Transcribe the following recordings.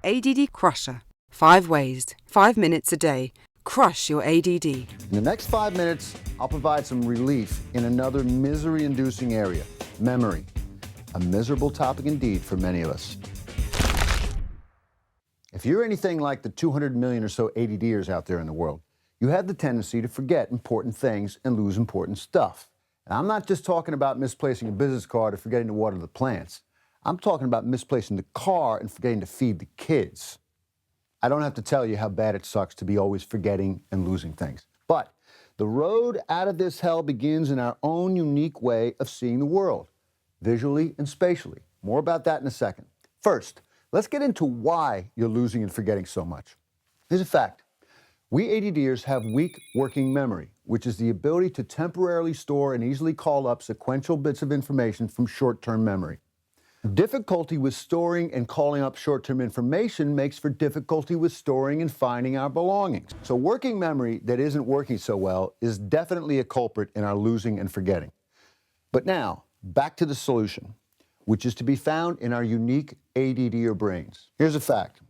ADD Crusher. 5 ways, 5 minutes a day. Crush your ADD. In the next 5 minutes, I'll provide some relief in another misery-inducing area, memory. A miserable topic indeed for many of us. If you're anything like the 200 million or so ADDers out there in the world, you have the tendency to forget important things and lose important stuff. And I'm not just talking about misplacing a business card or forgetting to water the plants. I'm talking about misplacing the car and forgetting to feed the kids. I don't have to tell you how bad it sucks to be always forgetting and losing things. But the road out of this hell begins in our own unique way of seeing the world, visually and spatially. More about that in a second. First, let's get into why you're losing and forgetting so much. Here's a fact. We ADDers have weak working memory, which is the ability to temporarily store and easily call up sequential bits of information from short-term memory. Difficulty with storing and calling up short-term information makes for difficulty with storing and finding our belongings. So working memory that isn't working so well is definitely a culprit in our losing and forgetting. But now, back to the solution, which is to be found in our unique ADDer brains. Here's a fact.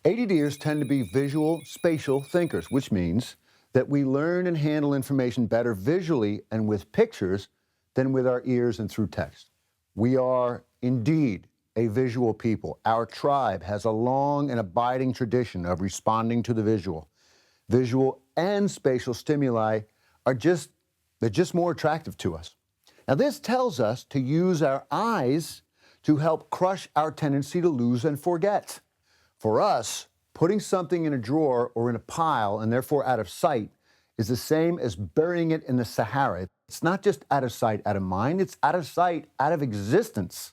ADDers tend to be visual, spatial thinkers, which means that we learn and handle information better visually and with pictures than with our ears and through text. We are indeed a visual people. Our tribe has a long and abiding tradition of responding to the visual. Visual and spatial stimuli are just more attractive to us. Now this tells us to use our eyes to help crush our tendency to lose and forget. For us, putting something in a drawer or in a pile and therefore out of sight is the same as burying it in the Sahara. It's not just out of sight, out of mind, it's out of sight, out of existence.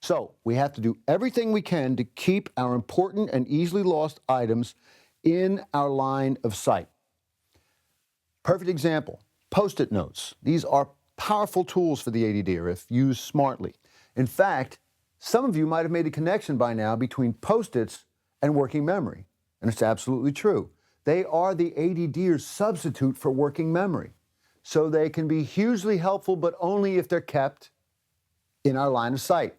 So we have to do everything we can to keep our important and easily lost items in our line of sight. Perfect example, Post-it notes. These are powerful tools for the ADDer if used smartly. In fact, some of you might have made a connection by now between Post-its and working memory, and it's absolutely true. They are the ADDer's substitute for working memory. So they can be hugely helpful, but only if they're kept in our line of sight.